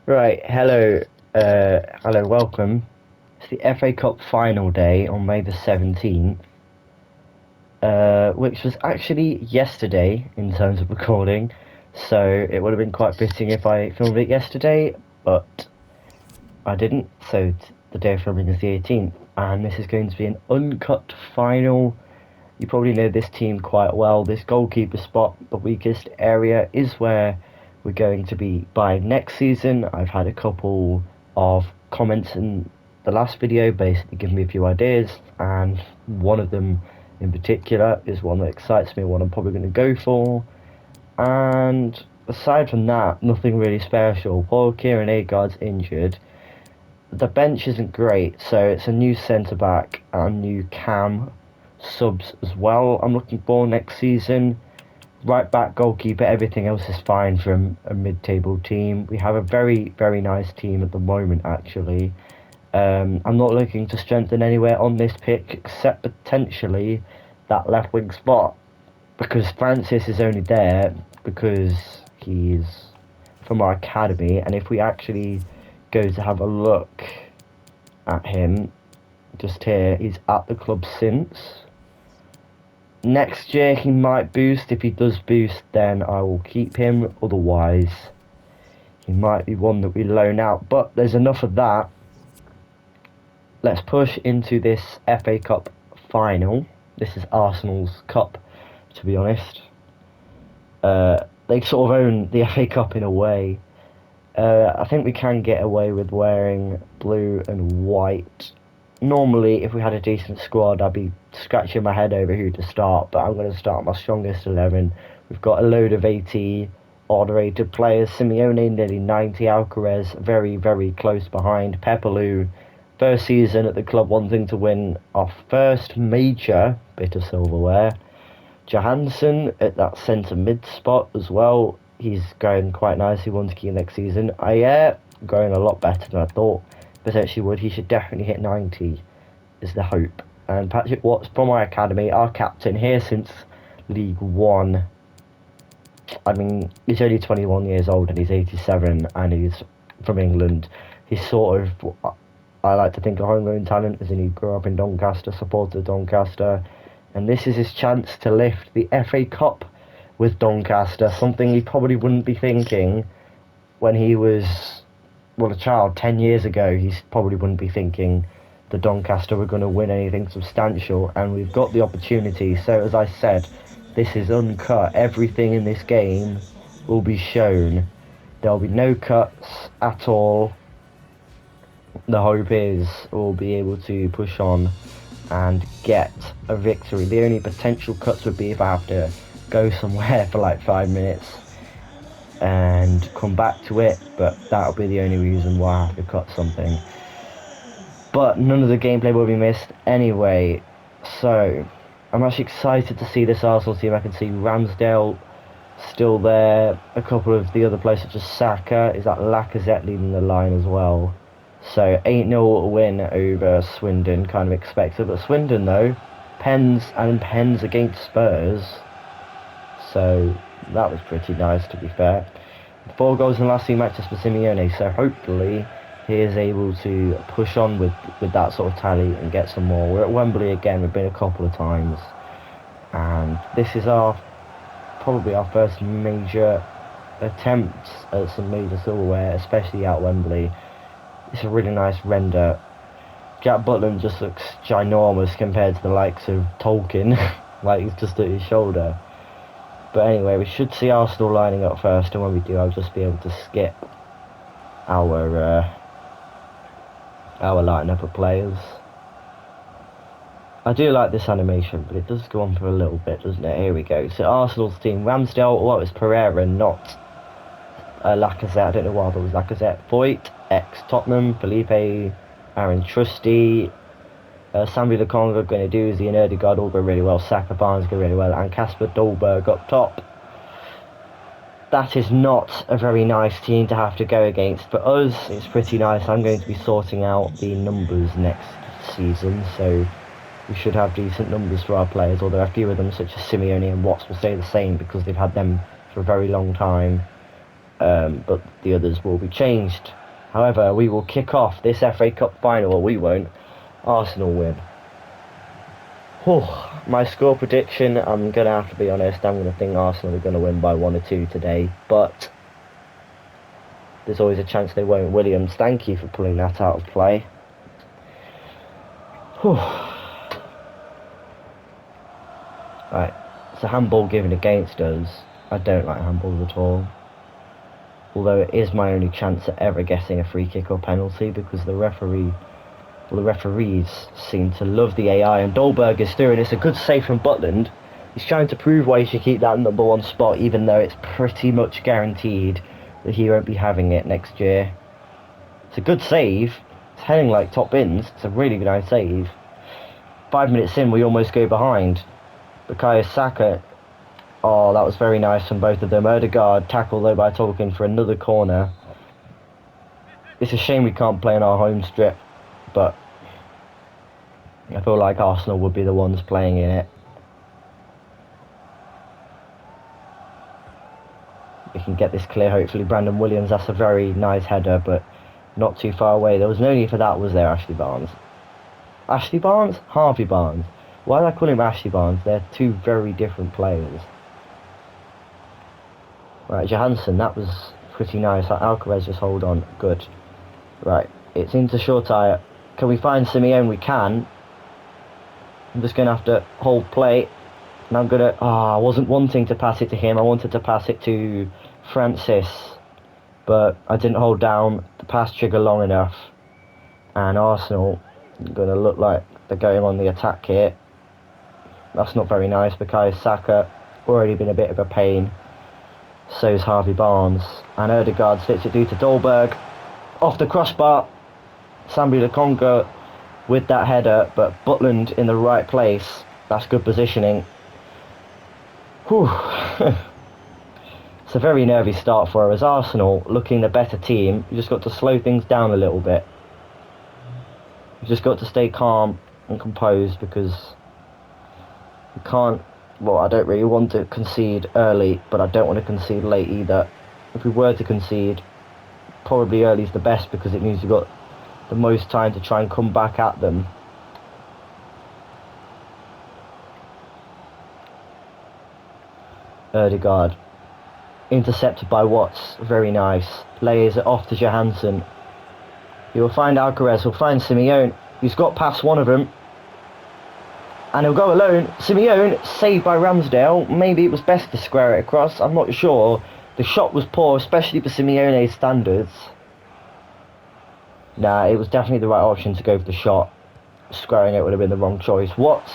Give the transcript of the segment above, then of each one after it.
Right, hello, welcome. It's the FA Cup final day on May the 17th, which was actually yesterday in terms of recording, so it would have been quite fitting if I filmed it yesterday, but I didn't, so the day of filming is the 18th, and this is going to be an uncut final. You probably know this team quite well. This goalkeeper spot, the weakest area, is where we're going to be by next season. I've had a couple of comments in the last video basically giving me a few ideas, and one of them in particular is one that excites me, one I'm probably going to go for. And aside from that, nothing really special. Paul Kieran Agard's injured. The bench isn't great, so it's a new centre back and new cam subs as well. I'm looking for next season. Right back, goalkeeper, everything else is fine from a mid-table team. We have a very, very nice team at the moment, actually. I'm not looking to strengthen anywhere on this pitch except potentially that left wing spot, because Francis is only there because he's from our academy, and if we actually go to have a look at him just here, he's at the club since. Next year he might boost. If he does boost, then I will keep him. Otherwise, he might be one that we loan out. But there's enough of that. Let's push into this FA Cup final. This is Arsenal's cup, to be honest. They sort of own the FA Cup in a way. I think we can get away with wearing blue and white. Normally, if we had a decent squad, I'd be scratching my head over who to start, but I'm going to start my strongest 11. We've got a load of 80 odd rated players. Simeone, nearly 90. Alcaraz, very, very close behind. Pepelu, first season at the club, wanting to win our first major bit of silverware. Johansson at that centre mid spot as well. He's going quite nicely, one to keep next season. Ayer, going a lot better than I thought potentially would. He should definitely hit 90, is the hope. And Patrick Watts from our academy, our captain here since League One. I mean, he's only 21 years old and he's 87 and he's from England. He's sort of, I like to think, a homegrown talent, as in he grew up in Doncaster, supported Doncaster. And this is his chance to lift the FA Cup with Doncaster, something he probably wouldn't be thinking when he was, well, a child 10 years ago. He probably wouldn't be thinking that Doncaster were going to win anything substantial, and we've got the opportunity. So, as I said, this is uncut. Everything in this game will be shown. There'll be no cuts at all. The hope is we'll be able to push on and get a victory. The only potential cuts would be if I have to go somewhere for like 5 minutes and come back to it, but that'll be the only reason why I have to cut something. But none of the gameplay will be missed anyway, so I'm actually excited to see this Arsenal team. I can see Ramsdale still there, a couple of the other players such as Saka. Is that Lacazette leading the line as well? So 8-0 win over Swindon, kind of expected. But Swindon though, pens against Spurs. So that was pretty nice, to be fair. 4 goals in the last 2 matches for Simeone. So hopefully he is able to push on with that sort of tally and get some more. We're at Wembley again. We've been a couple of times. And this is probably our first major attempt at some major silverware, especially at Wembley. It's a really nice render. Jack Butland just looks ginormous compared to the likes of Tolkien, like he's just at his shoulder. But anyway, we should see Arsenal lining up first, and when we do, I'll just be able to skip our lineup of players. I do like this animation, but it does go on for a little bit, doesn't it? Here we go. So Arsenal's team: Ramsdale, well, it was Pereira, not Lacazette. I don't know why there was Lacazette. Foyt, ex-Tottenham. Felipe, Aaron Trusty, Sambi Lokonga, Guendouzi and Ødegaard all go really well. Saka, Barnes go really well, and Kasper Dolberg up top. That is not a very nice team to have to go against. For us, it's pretty nice. I'm going to be sorting out the numbers next season, so we should have decent numbers for our players, although a few of them, such as Simeone and Watts, will stay the same because they've had them for a very long time. but the others will be changed. However, we will kick off this FA Cup final, or we won't. Arsenal win. Whew. My score prediction, I'm going to have to be honest, I'm going to think Arsenal are going to win by 1 or 2 today, but there's always a chance they won't. Williams, thank you for pulling that out of play. Whew. Right, it's a handball given against us. I don't like handballs at all. Although it is my only chance at ever getting a free kick or penalty, because the referees seem to love the AI, and Dolberg is through, and it's a good save from Butland. He's trying to prove why he should keep that number 1 spot, even though it's pretty much guaranteed that he won't be having it next year. It's a good save. It's heading like top bins. It's a really nice save. 5 minutes in, we almost go behind. Bukayo Saka. Oh, that was very nice from both of them. Odegaard tackled though by Tolkien for another corner. It's a shame we can't play in our home strip, but I feel like Arsenal would be the ones playing in it. We can get this clear, hopefully. Brandon Williams, that's a very nice header, but not too far away. There was no need for that, was there, Ashley Barnes? Ashley Barnes? Harvey Barnes. Why did I call him Ashley Barnes? They're two very different players. Right, Johansson, that was pretty nice. Alcaraz, just hold on. Good. Right, it's into Shortire. Can we find Simeone? We can. I'm just going to have to hold play. And I'm going to... I wasn't wanting to pass it to him. I wanted to pass it to Francis. But I didn't hold down the pass trigger long enough. And Arsenal are going to look like they're going on the attack here. That's not very nice. Bukayo Saka already been a bit of a pain. So's Harvey Barnes. And Odegaard slits it through to Dolberg. Off the crossbar. Sambi Lokonga with that header, but Butland in the right place. That's good positioning. Whew. It's a very nervy start for us. Arsenal looking the better team. You just got to slow things down a little bit. You just got to stay calm and composed, because you can't... Well, I don't really want to concede early, but I don't want to concede late either. If we were to concede, probably early is the best, because it means you've got the most time to try and come back at them. Odegaard. Intercepted by Watts. Very nice. Layers it off to Johansson. He will find Alcaraz. He'll find Simeone. He's got past one of them. And he'll go alone. Simeone, saved by Ramsdale. Maybe it was best to square it across. I'm not sure. The shot was poor, especially for Simeone's standards. Nah, it was definitely the right option to go for the shot. Squaring it would have been the wrong choice. Watts,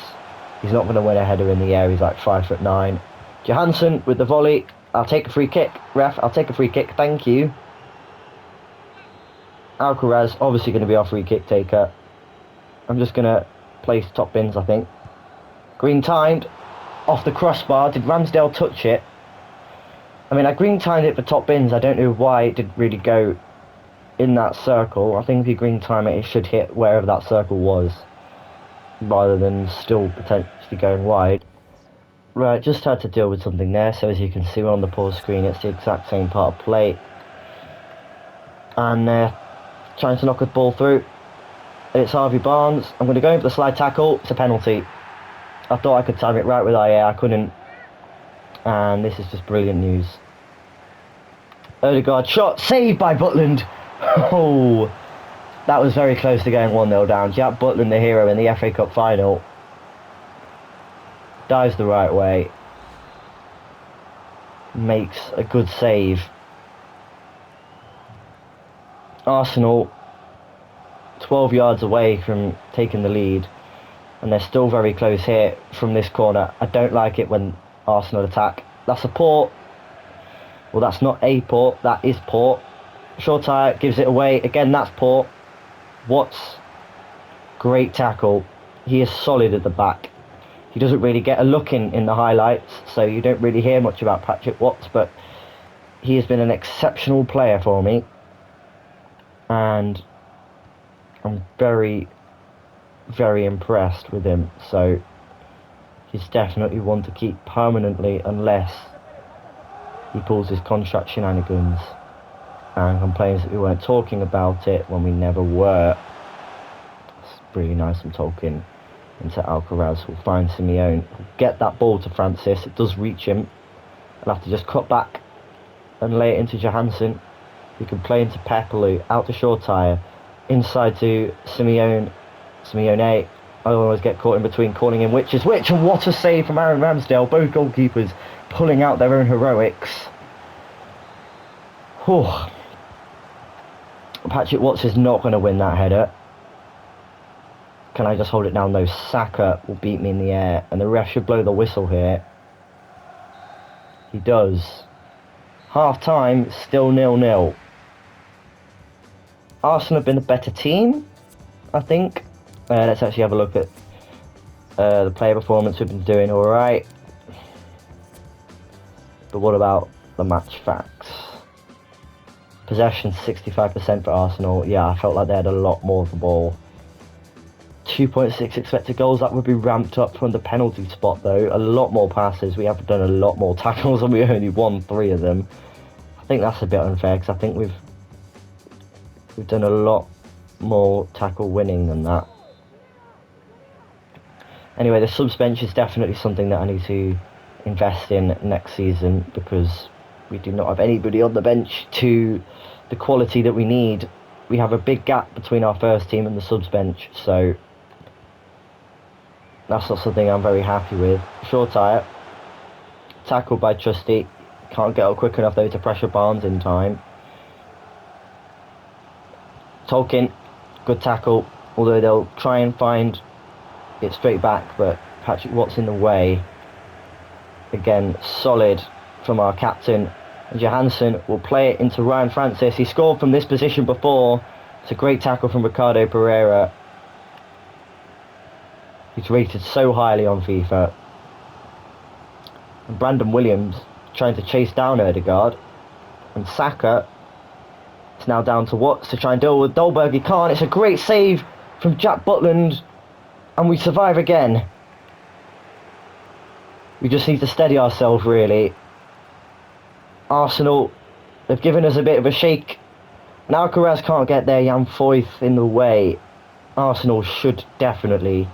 he's not going to win a header in the air. He's like 5'9". Johansson with the volley. I'll take a free kick. Ref, I'll take a free kick. Thank you. Alcaraz, obviously going to be our free kick taker. I'm just going to place top bins, I think. Green timed. Off the crossbar. Did Ramsdale touch it? I mean, I green timed it for top bins. I don't know why it didn't really go in that circle. I think if you green time it, it should hit wherever that circle was, rather than still potentially going wide. Right, just had to deal with something there. So as you can see on the pause screen, it's the exact same part of play. And trying to knock the ball through. It's Harvey Barnes. I'm going to go in for the slide tackle. It's a penalty. I thought I could time it right with IA. I couldn't. And this is just brilliant news. Odegaard shot. Saved by Butland. Oh, that was very close to going 1-0 down. Jack Butland, the hero in the FA Cup final. Dives the right way. Makes a good save. Arsenal 12 yards away from taking the lead, and they're still very close here from this corner. I don't like it when Arsenal attack. That's a port. Well, that's not a port, that is port. Shortire gives it away. Again, that's port. Watts, great tackle. He is solid at the back. He doesn't really get a look in the highlights, so you don't really hear much about Patrick Watts, but he has been an exceptional player for me. And I'm very, very impressed with him. So he's definitely one to keep permanently, unless he pulls his contract shenanigans and complains that we weren't talking about it when we never were. It's really nice I'm talking into Alcaraz, who'll find Simeone, who'll get that ball to Francis. It does reach him. I'll have to just cut back and lay it into Johansson, who can play into Pepelu, out to Shortire, inside to Simeone. Simeone, I always get caught in between, calling him which is which, and what a save from Aaron Ramsdale. Both goalkeepers pulling out their own heroics. Whew. Patrick Watts is not going to win that header. Can I just hold it down though? Saka will beat me in the air, and the ref should blow the whistle here. He does. Half time, still 0-0. Arsenal have been a better team, I think. Let's actually have a look at the player performance. We've been doing alright. But what about the match facts? Possession 65% for Arsenal. Yeah, I felt like they had a lot more of the ball. 2.6 expected goals. That would be ramped up from the penalty spot though. A lot more passes. We have done a lot more tackles and we only won 3 of them. I think that's a bit unfair because I think we've done a lot more tackle winning than that. Anyway, the subs bench is definitely something that I need to invest in next season because we do not have anybody on the bench to the quality that we need. We have a big gap between our first team and the subs bench, so that's not something I'm very happy with. Shortire, tackled by Trusty. Can't get up quick enough though to pressure Barnes in time. Tolkien, good tackle, although they'll try and find it straight back, but Patrick Watts in the way. Again, solid from our captain. Johansson will play it into Ryan Francis. He scored from this position before. It's a great tackle from Ricardo Pereira. He's rated so highly on FIFA. And Brandon Williams trying to chase down Ødegaard. And Saka is now down to Watts to try and deal with Dolberg. He can't. It's a great save from Jack Butland. And we survive again. We just need to steady ourselves, really. Arsenal have given us a bit of a shake. And Alcaraz can't get there. Jan Foyth in the way. Arsenal should definitely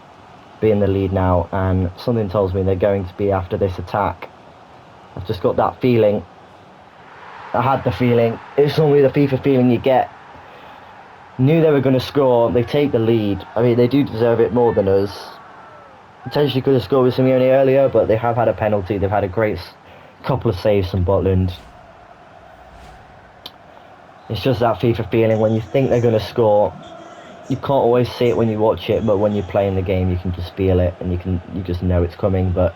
be in the lead now. And something tells me they're going to be after this attack. I've just got that feeling. I had the feeling. It's normally the FIFA feeling you get. Knew they were going to score. They take the lead. I mean, they do deserve it more than us. Potentially could have scored with Simeone earlier, but they have had a penalty. They've had a great couple of saves from Butland. It's just that FIFA feeling when you think they're going to score. You can't always see it when you watch it, but when you're playing the game, you can just feel it and you just know it's coming. But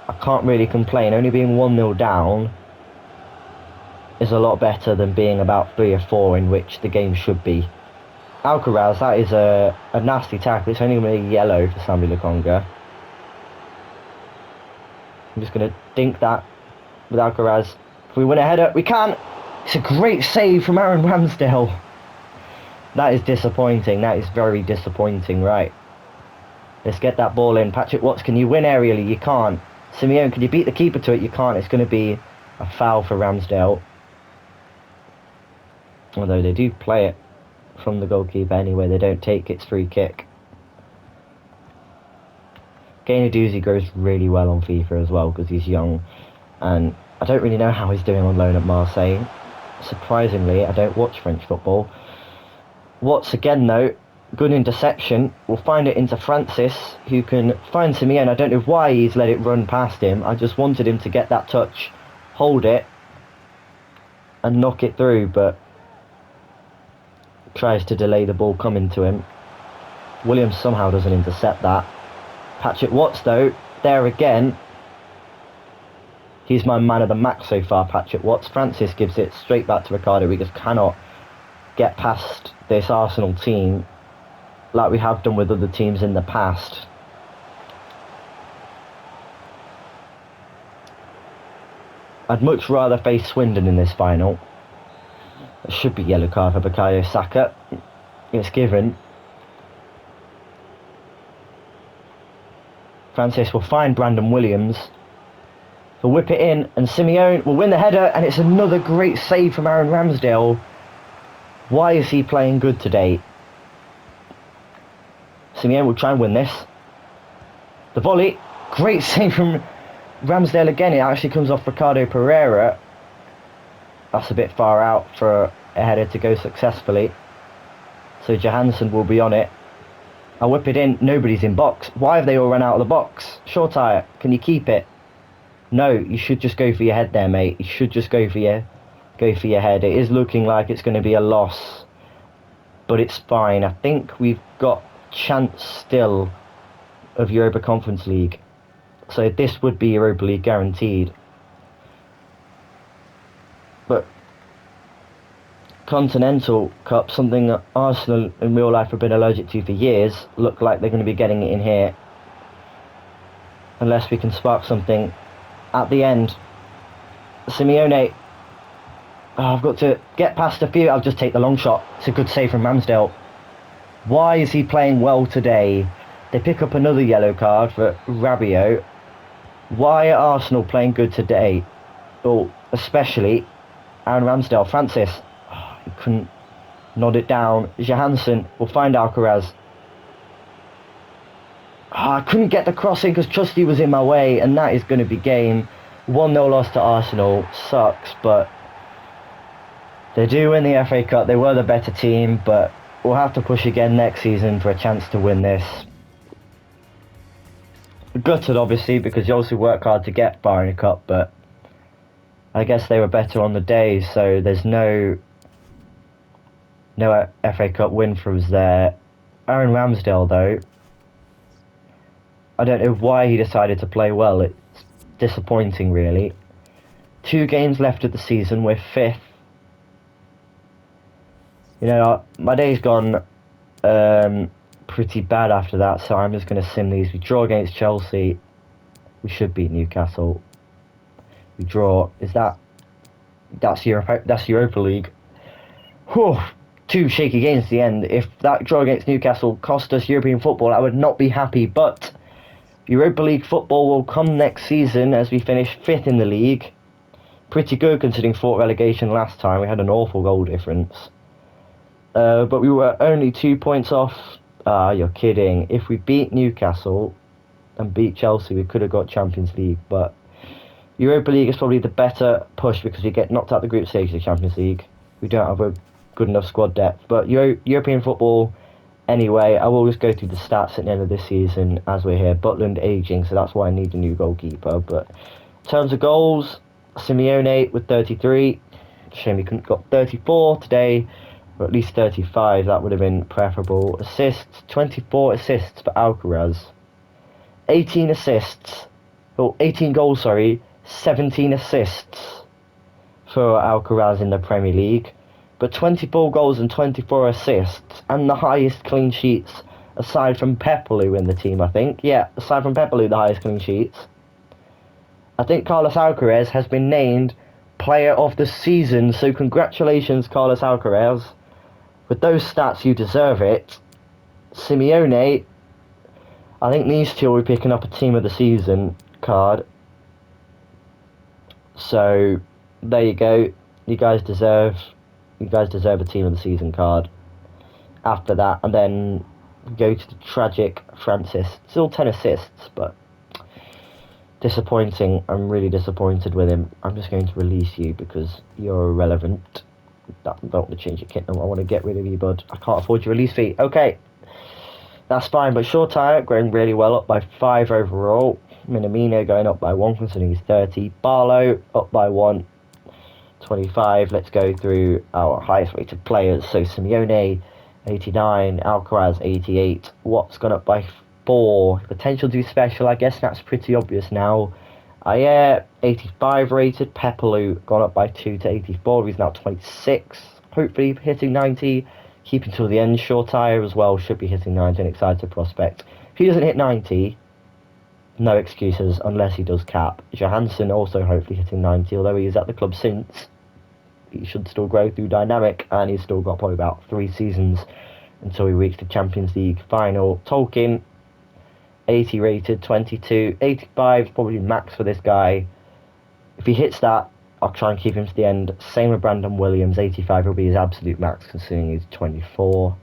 I can't really complain. Only being 1-0 down is a lot better than being about 3 or 4, in which the game should be. Alcaraz, that is a nasty tackle. It's only going to be yellow for Sambi Lokonga. I'm just going to dink that with Alcaraz. If we win a header, we can. It's a great save from Aaron Ramsdale. That is disappointing. That is very disappointing. Right. Let's get that ball in. Patrick Watts, can you win aerially? You can't. Simeone, can you beat the keeper to it? You can't. It's going to be a foul for Ramsdale. Although they do play it from the goalkeeper anyway. They don't take its free kick. Guendouzi grows really well on FIFA as well because he's young, and I don't really know how he's doing on loan at Marseille. Surprisingly, I don't watch French football. Watts again though, good interception, will find it into Francis, who can find Simeone. I don't know why he's let it run past him. I just wanted him to get that touch, hold it, and knock it through, but tries to delay the ball coming to him. Williams somehow doesn't intercept that. Patrick Watts though, there again. He's my man of the match so far, Patrick Watts. Francis gives it straight back to Ricardo. We just cannot get past this Arsenal team like we have done with other teams in the past. I'd much rather face Swindon in this final. It should be yellow card for Bukayo Saka. It's given. Francis will find Brandon Williams. He'll whip it in, and Simeone will win the header, and it's another great save from Aaron Ramsdale. Why is he playing good today? Simeone will try and win this. The volley, great save from Ramsdale again. It actually comes off Ricardo Pereira. That's a bit far out for a header to go successfully. So Johansson will be on it. I'll whip it in. Nobody's in box. Why have they all run out of the box? Short tire, can you keep it? No, you should just go for your head there, mate. You should just go for your head. It is looking like it's going to be a loss, but it's fine. I think we've got chance still of Europa Conference League, so this would be Europa League guaranteed. But Continental Cup, something that Arsenal in real life have been allergic to for years, look like they're going to be getting it in here, unless we can spark something at the end. Simeone. Oh, I've got to get past a few. I'll just take the long shot. It's a good save from Ramsdale. Why is he playing well today? They pick up another yellow card for Rabiot. Why are Arsenal playing good today? Oh, especially Aaron Ramsdale. Francis. Oh, he couldn't nod it down. Johansson will find Alcaraz. Oh, I couldn't get the crossing because Trusty was in my way, and that is going to be game. 1-0 loss to Arsenal. Sucks, but they do win the FA Cup. They were the better team, but we'll have to push again next season for a chance to win this. Gutted, obviously, because you also work hard to get far in a cup, but I guess they were better on the day, so there's no FA Cup win for us there. Aaron Ramsdale, though, I don't know why he decided to play well. It's disappointing, really. 2 games left of the season. We're 5th. You know, my day's gone pretty bad after that, so I'm just going to sim these. We draw against Chelsea. We should beat Newcastle. We draw. That's Europa League. Whew, 2 shaky games at the end. If that draw against Newcastle cost us European football, I would not be happy, but Europa League football will come next season as we finish 5th in the league. Pretty good considering fought relegation last time. We had an awful goal difference. But we were only 2 points off. Ah, you're kidding. If we beat Newcastle and beat Chelsea, we could have got Champions League. But Europa League is probably the better push because we get knocked out the group stage of the Champions League. We don't have a good enough squad depth. But European football, anyway, I will just go through the stats at the end of this season as we're here. Butland aging, so that's why I need a new goalkeeper. But in terms of goals, Simeone with 33. Shame he couldn't got 34 today. Or at least 35, that would have been preferable. Assists, 24 assists for Alcaraz. 18 assists. Oh, 18 goals, sorry. 17 assists for Alcaraz in the Premier League. But 24 goals and 24 assists. And the highest clean sheets, aside from Pepelu in the team, I think. Yeah, aside from Pepelu, the highest clean sheets. I think Carlos Alcaraz has been named Player of the Season. So congratulations, Carlos Alcaraz. With those stats, you deserve it. Simeone, I think these two will be picking up a Team of the Season card. So there you go. You guys deserve a Team of the Season card. After that, and then go to the tragic Francis. Still 10 assists, but disappointing. I'm really disappointed with him. I'm just going to release you because you're irrelevant. I don't want to change your kit. I want to get rid of you, bud. I can't afford your release fee. Okay, that's fine. But Short Tire going really well, up by 5 overall. Minamino going up by 1 considering he's 30. Barlow up by 1, 25. Let's go through our highest rated players. So Simeone 89, Alcaraz 88. Watt's gone up by 4. Potential to be special, I guess that's pretty obvious now. Ayer 85 rated. Pepelu gone up by 2 to 84. He's now 26. Hopefully hitting 90. Keep until the end. Short Tire as well should be hitting 90. An excited prospect. If he doesn't hit 90, no excuses unless he does cap. Johansson also hopefully hitting 90. Although he is at the club since, he should still grow through dynamic, and he's still got probably about 3 seasons until we reach the Champions League final. Tolkien 80 rated, 22. 85 is probably max for this guy. If he hits that, I'll try and keep him to the end. Same with Brandon Williams, 85 will be his absolute max considering he's 24.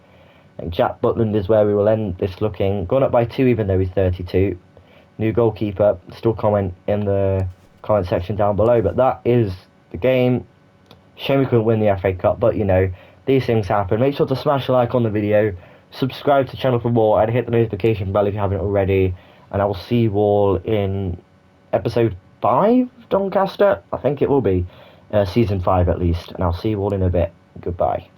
And Jack Butland is where we will end this looking. Gone up by 2 even though he's 32. New goalkeeper, still comment in the comment section down below. But that is the game. Shame we couldn't win the FA Cup, but you know, these things happen. Make sure to smash a like on the video, subscribe to the channel for more, and hit the notification bell if you haven't already. And I will see you all in episode 5, Doncaster? I think it will be. Season 5 at least. And I'll see you all in a bit. Goodbye.